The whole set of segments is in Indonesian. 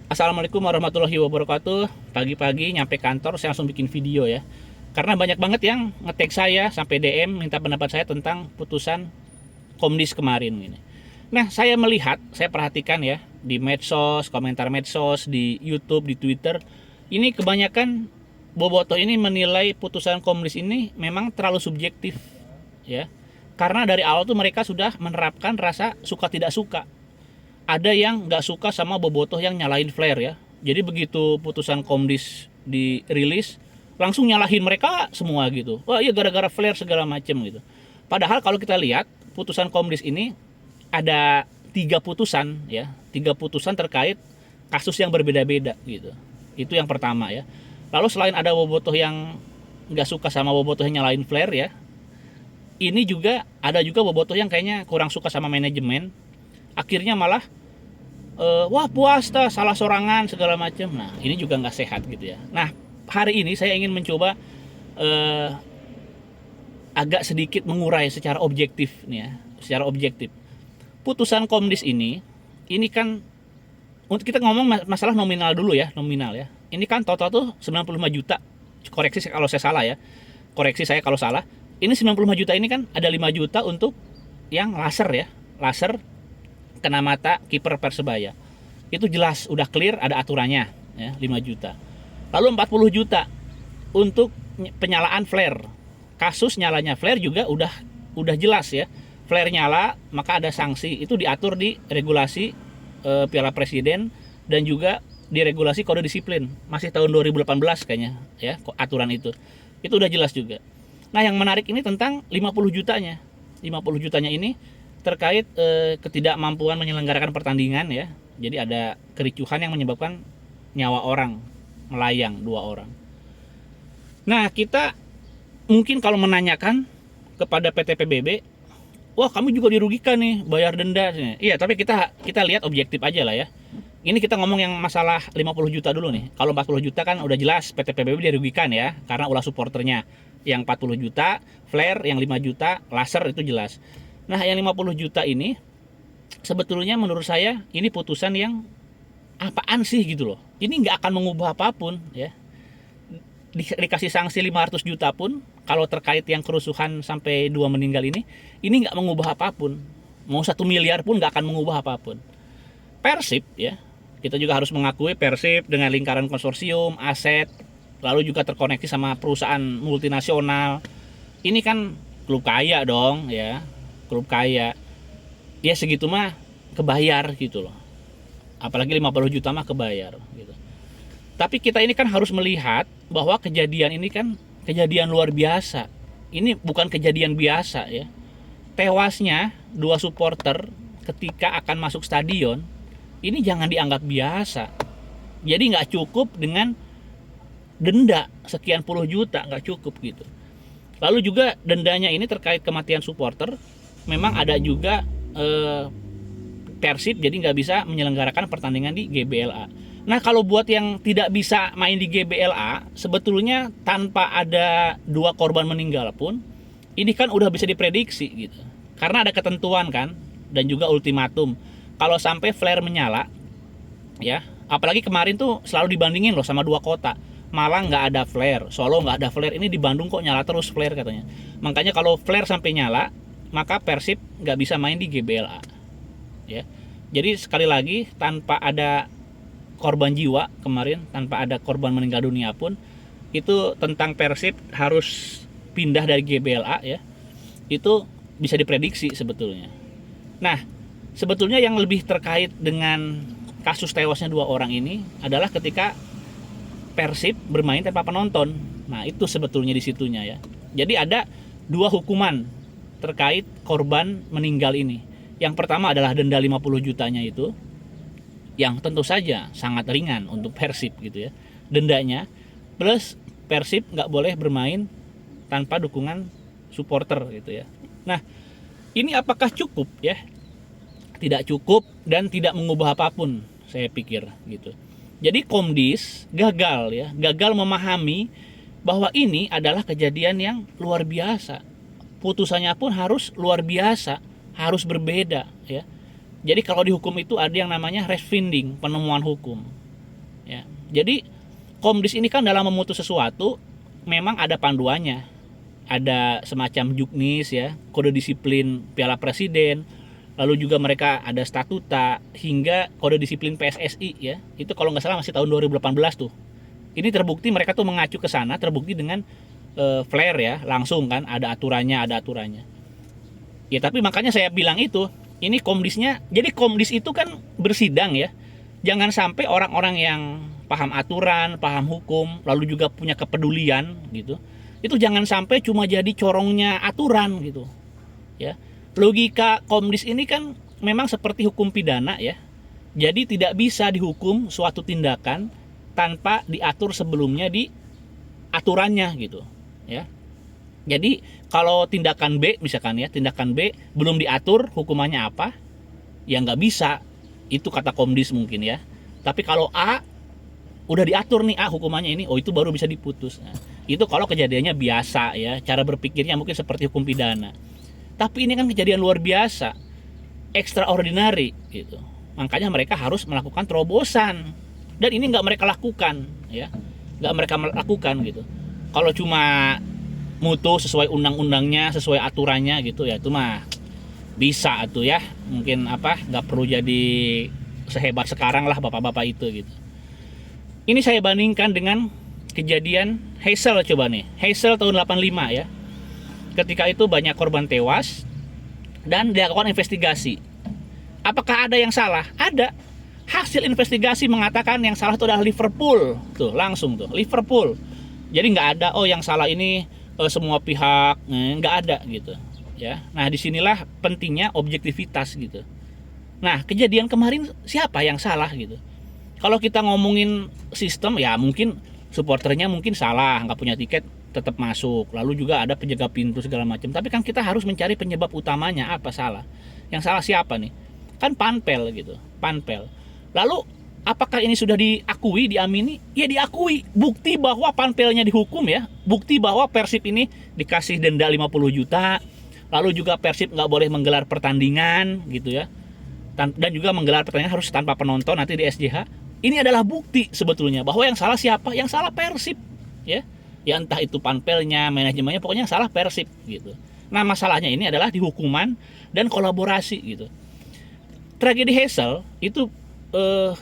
Assalamualaikum warahmatullahi wabarakatuh. Pagi-pagi nyampe kantor saya langsung bikin video ya. Karena banyak banget yang nge-tag saya sampai DM minta pendapat saya tentang putusan Komdis kemarin ini. Nah, saya melihat, saya perhatikan ya di medsos, komentar medsos, di YouTube, di Twitter, ini kebanyakan bobotoh ini menilai putusan Komdis ini memang terlalu subjektif ya. Karena dari awal tuh mereka sudah menerapkan rasa suka tidak suka. Ada yang nggak suka sama bobotoh yang nyalahin flare ya. Jadi begitu putusan Komdis dirilis, langsung nyalahin mereka semua gitu. Wah iya gara-gara flare segala macem gitu. Padahal kalau kita lihat putusan Komdis ini ada 3 putusan ya, 3 putusan terkait kasus yang berbeda-beda gitu. Itu yang pertama ya. Lalu selain ada bobotoh yang nggak suka sama bobotoh yang nyalahin flare ya, ini juga ada juga bobotoh yang kayaknya kurang suka sama manajemen. Akhirnya malah wah puasta salah sorangan segala macam. Nah ini juga nggak sehat gitu ya. Nah hari ini saya ingin mencoba eh, agak sedikit mengurai secara objektif nih ya, secara objektif. Putusan Komdis ini kan untuk kita ngomong masalah nominal dulu ya, nominal ya. Ini kan total tuh 95 juta. Koreksi kalau saya salah ya. Koreksi saya kalau salah. Ini 95 juta ini kan ada 5 juta untuk yang laser ya. Laser kena mata kiper Persebaya. Itu jelas udah clear ada aturannya ya, 5 juta. Lalu 40 juta untuk penyalaan flare. Kasus nyalanya flare juga udah jelas ya. Flare nyala maka ada sanksi. Itu diatur di regulasi Piala Presiden dan juga di regulasi kode disiplin. Masih tahun 2018 kayaknya ya aturan itu. Itu udah jelas juga. Nah, yang menarik ini tentang 50 jutanya. 50 jutanya ini terkait ketidakmampuan menyelenggarakan pertandingan ya. Jadi ada kericuhan yang menyebabkan nyawa orang melayang 2 orang. Nah, kita mungkin kalau menanyakan kepada PT PBB, wah kami juga dirugikan nih bayar denda. Iya, tapi kita lihat objektif aja lah ya. Ini kita ngomong yang masalah 50 juta dulu nih. Kalau 40 juta kan udah jelas PT PBB dirugikan ya karena ulah supporternya. Yang 40 juta flare, yang 5 juta laser itu jelas. Nah, yang 50 juta ini sebetulnya menurut saya ini putusan yang apaan sih gitu loh. Ini nggak akan mengubah apapun ya. Dikasih sanksi 500 juta pun kalau terkait yang kerusuhan sampai 2 meninggal ini nggak mengubah apapun. Mau 1 miliar pun nggak akan mengubah apapun. Persib ya, kita juga harus mengakui Persib dengan lingkaran konsorsium, aset, lalu juga terkoneksi sama perusahaan multinasional. Ini kan klub kaya dong ya, klub kaya ya segitu mah kebayar gitu loh, apalagi 50 juta mah kebayar gitu. Tapi kita ini kan harus melihat bahwa kejadian ini kan kejadian luar biasa. Ini bukan kejadian biasa ya. Tewasnya 2 supporter ketika akan masuk stadion ini jangan dianggap biasa. Jadi nggak cukup dengan denda sekian puluh juta, nggak cukup gitu. Lalu juga dendanya ini terkait kematian supporter, memang ada juga Persib jadi nggak bisa menyelenggarakan pertandingan di GBLA. Nah kalau buat yang tidak bisa main di GBLA, sebetulnya tanpa ada 2 korban meninggal pun, ini kan udah bisa diprediksi gitu. Karena ada ketentuan kan, dan juga ultimatum. Kalau sampai flare menyala, ya, apalagi kemarin tuh selalu dibandingin loh sama 2 kota. Malang nggak ada flare, Solo nggak ada flare, ini di Bandung kok nyala terus flare katanya. Makanya kalau flare sampai nyala, maka Persib nggak bisa main di GBLA. Ya, jadi sekali lagi tanpa ada korban jiwa kemarin, tanpa ada korban meninggal dunia pun, itu tentang Persib harus pindah dari GBLA ya, itu bisa diprediksi sebetulnya. Nah, sebetulnya yang lebih terkait dengan kasus tewasnya 2 orang ini adalah ketika Persib bermain tanpa penonton. Nah itu sebetulnya di situnya ya. Jadi ada 2 hukuman terkait korban meninggal ini. Yang pertama adalah denda 50 jutanya itu, yang tentu saja sangat ringan untuk Persib gitu ya. Dendanya plus Persib nggak boleh bermain tanpa dukungan supporter gitu ya. Nah ini apakah cukup ya? Tidak cukup dan tidak mengubah apapun saya pikir gitu. Jadi Komdis gagal ya, gagal memahami bahwa ini adalah kejadian yang luar biasa. Putusannya pun harus luar biasa, harus berbeda ya. Jadi kalau di hukum itu ada yang namanya res finding, penemuan hukum. ya. Jadi Komdis ini kan dalam memutus sesuatu memang ada panduannya, ada semacam juknis ya, kode disiplin Piala Presiden, lalu juga mereka ada statuta hingga kode disiplin PSSI ya. Itu kalau nggak salah masih tahun 2018 tuh. Ini terbukti mereka tuh mengacu ke sana, terbukti dengan flare ya, langsung kan ada aturannya. Ya tapi makanya saya bilang itu, ini Komdisnya, jadi Komdis itu kan bersidang ya. Jangan sampai orang-orang yang paham aturan, paham hukum, lalu juga punya kepedulian gitu, itu jangan sampai cuma jadi corongnya aturan gitu ya. Logika Komdis ini kan memang seperti hukum pidana ya. Jadi tidak bisa dihukum suatu tindakan tanpa diatur sebelumnya di aturannya gitu ya. Jadi kalau tindakan B misalkan ya, tindakan B belum diatur hukumannya apa, ya nggak bisa. Itu kata Komdis mungkin ya. Tapi kalau A udah diatur nih A hukumannya ini, oh itu baru bisa diputus. Nah, itu kalau kejadiannya biasa ya, cara berpikirnya mungkin seperti hukum pidana. Tapi ini kan kejadian luar biasa, extraordinary gitu. Makanya mereka harus melakukan terobosan. Dan ini nggak mereka lakukan ya, nggak mereka lakukan gitu. Kalau cuma mutu sesuai undang-undangnya, sesuai aturannya gitu ya, itu mah bisa tuh ya. Mungkin nggak perlu jadi sehebat sekarang lah bapak-bapak itu gitu. Ini saya bandingkan dengan kejadian Heysel coba nih. Heysel tahun 85 ya. Ketika itu banyak korban tewas dan dilakukan investigasi. Apakah ada yang salah? Ada. Hasil investigasi mengatakan yang salah itu adalah Liverpool. Tuh, langsung tuh, Liverpool. Jadi nggak ada yang salah ini semua pihak, nggak ada gitu ya. Nah disinilah pentingnya objektivitas gitu. Nah kejadian kemarin siapa yang salah gitu. Kalau kita ngomongin sistem ya mungkin supporternya mungkin salah, nggak punya tiket tetap masuk, lalu juga ada penjaga pintu segala macam. Tapi kan kita harus mencari penyebab utamanya apa salah. Yang salah siapa nih? Kan Panpel gitu, Panpel. Lalu apakah ini sudah diakui, diamini? Ya diakui. Bukti bahwa Panpelnya dihukum ya. Bukti bahwa Persib ini dikasih denda 50 juta. Lalu juga Persib nggak boleh menggelar pertandingan gitu ya. Dan juga menggelar pertandingan harus tanpa penonton nanti di SJH. Ini adalah bukti sebetulnya bahwa yang salah siapa? Yang salah Persib ya. Ya entah itu Panpelnya, manajemennya, pokoknya yang salah Persib gitu. Nah masalahnya ini adalah di hukuman dan kolaborasi gitu. Tragedi Heysel itu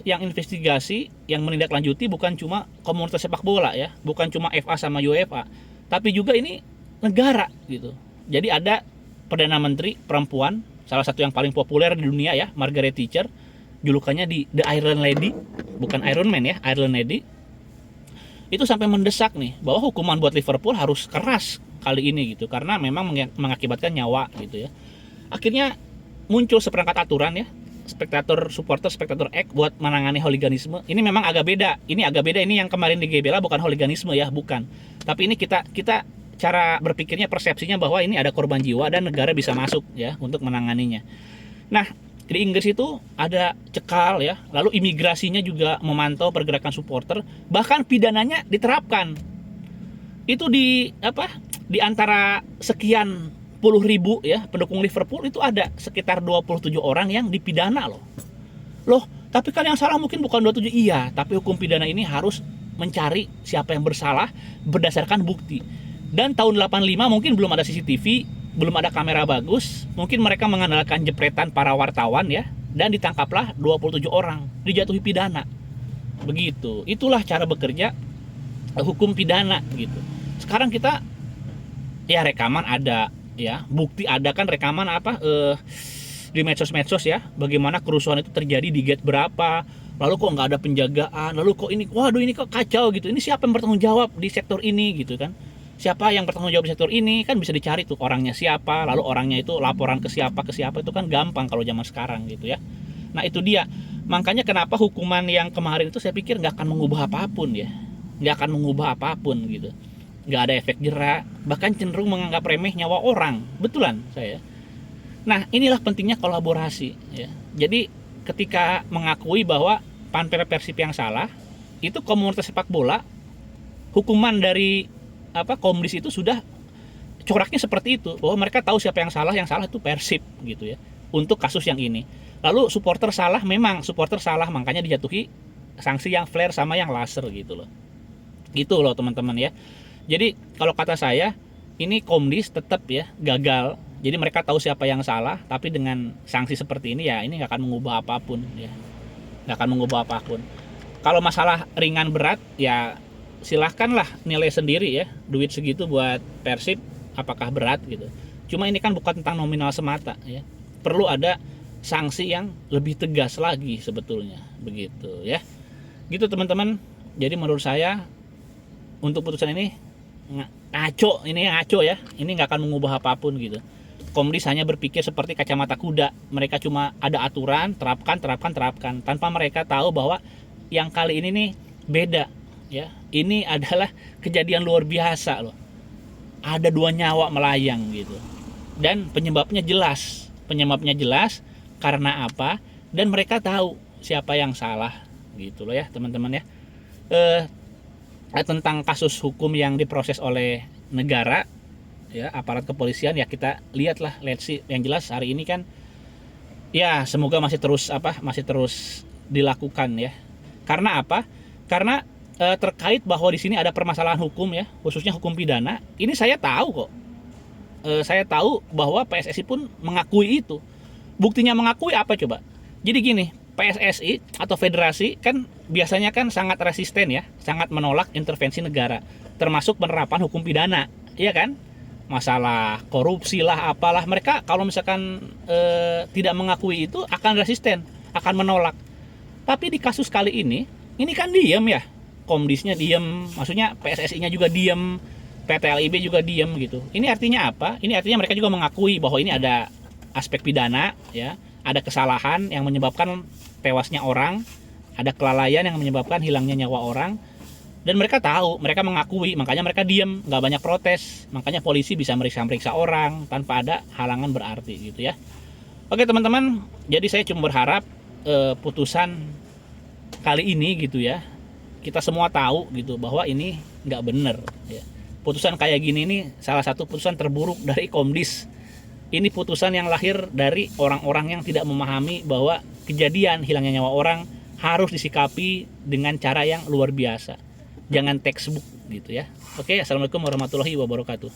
yang investigasi, yang menindaklanjuti bukan cuma komunitas sepak bola ya, bukan cuma FA sama UEFA, tapi juga ini negara gitu. Jadi ada Perdana Menteri perempuan, salah satu yang paling populer di dunia ya, Margaret Thatcher, julukannya di The Iron Lady, bukan Iron Man ya, Iron Lady. Itu sampai mendesak nih bahwa hukuman buat Liverpool harus keras kali ini gitu, karena memang mengakibatkan nyawa gitu ya. Akhirnya muncul seperangkat aturan ya, spektator X buat menangani hooliganisme. Ini memang agak beda. Ini yang kemarin di GBLA bukan hooliganisme ya, bukan. Tapi ini kita cara berpikirnya, persepsinya bahwa ini ada korban jiwa dan negara bisa masuk ya untuk menanganinya. Nah, di Inggris itu ada cekal ya, lalu imigrasinya juga memantau pergerakan supporter, bahkan pidananya diterapkan. Itu di antara sekian puluh ribu ya pendukung Liverpool itu ada sekitar 27 orang yang dipidana loh. Tapi kan yang salah mungkin bukan 27, iya, tapi hukum pidana ini harus mencari siapa yang bersalah berdasarkan bukti. Dan tahun 85 mungkin belum ada CCTV, belum ada kamera bagus, mungkin mereka mengandalkan jepretan para wartawan ya, dan ditangkaplah 27 orang, dijatuhi pidana. Begitu. Itulah cara bekerja hukum pidana gitu. Sekarang kita ya rekaman ada ya, bukti ada kan, rekaman di medsos ya, bagaimana kerusuhan itu terjadi di gate berapa, lalu kok nggak ada penjagaan, lalu kok ini, waduh ini kok kacau gitu, ini siapa yang bertanggung jawab di sektor ini gitu kan, siapa yang bertanggung jawab di sektor ini, kan bisa dicari tuh orangnya siapa, lalu orangnya itu laporan ke siapa itu kan gampang kalau zaman sekarang gitu ya. Nah itu dia, makanya kenapa hukuman yang kemarin itu saya pikir nggak akan mengubah apapun ya, gitu. Nggak ada efek jera, bahkan cenderung menganggap remeh nyawa orang, betulan saya. Nah inilah pentingnya kolaborasi ya. Jadi ketika mengakui bahwa Panpel Persib yang salah, itu komunitas sepak bola, hukuman dari Komdis itu sudah coraknya seperti itu, bahwa mereka tahu siapa yang salah itu Persib gitu ya, untuk kasus yang ini. Lalu supporter salah, makanya dijatuhi sanksi yang flare sama yang laser gitu loh. Gitu loh teman-teman ya. Jadi kalau kata saya, ini Komdis tetap ya gagal. Jadi mereka tahu siapa yang salah, tapi dengan sanksi seperti ini ya ini nggak akan mengubah apapun ya. Nggak akan mengubah apapun. Kalau masalah ringan berat ya silahkanlah nilai sendiri ya. Duit segitu buat Persib apakah berat gitu. Cuma ini kan bukan tentang nominal semata ya. Perlu ada sanksi yang lebih tegas lagi sebetulnya begitu ya. Gitu teman-teman. Jadi menurut saya untuk putusan ini ngaco, ini ngaco ya. Ini nggak akan mengubah apapun gitu. Komdis hanya berpikir seperti kacamata kuda. Mereka cuma ada aturan, terapkan, tanpa mereka tahu bahwa yang kali ini nih beda ya. Ini adalah kejadian luar biasa loh. Ada 2 nyawa melayang gitu. Dan penyebabnya jelas. Penyebabnya jelas karena apa? Dan mereka tahu siapa yang salah gitu loh ya, teman-teman ya. Tentang kasus hukum yang diproses oleh negara ya, aparat kepolisian ya, kita lihatlah, let's see. Yang jelas hari ini kan ya semoga masih terus dilakukan ya. Karena apa? Karena terkait bahwa di sini ada permasalahan hukum ya, khususnya hukum pidana. Ini saya tahu kok. Saya tahu bahwa PSSI pun mengakui itu. Buktinya mengakui apa coba? Jadi gini, PSSI atau federasi kan biasanya kan sangat resisten ya, sangat menolak intervensi negara, termasuk penerapan hukum pidana, iya kan? Masalah korupsi lah, apalah, mereka kalau misalkan tidak mengakui itu akan resisten, akan menolak. Tapi di kasus kali ini kan diem ya, Komdisnya diem, maksudnya PSSI-nya juga diem, PT LIB juga diem gitu. Ini artinya apa? Ini artinya mereka juga mengakui bahwa ini ada aspek pidana ya, ada kesalahan yang menyebabkan tewasnya orang, ada kelalaian yang menyebabkan hilangnya nyawa orang. Dan mereka tahu, mereka mengakui, makanya mereka diem, nggak banyak protes. Makanya polisi bisa meriksa orang tanpa ada halangan berarti gitu ya. Oke teman-teman, jadi saya cuma berharap putusan kali ini gitu ya, kita semua tahu gitu bahwa ini nggak bener ya. Putusan kayak gini ini salah satu putusan terburuk dari Komdis. Ini putusan yang lahir dari orang-orang yang tidak memahami bahwa kejadian hilangnya nyawa orang harus disikapi dengan cara yang luar biasa. Jangan textbook gitu ya. Oke, assalamualaikum warahmatullahi wabarakatuh.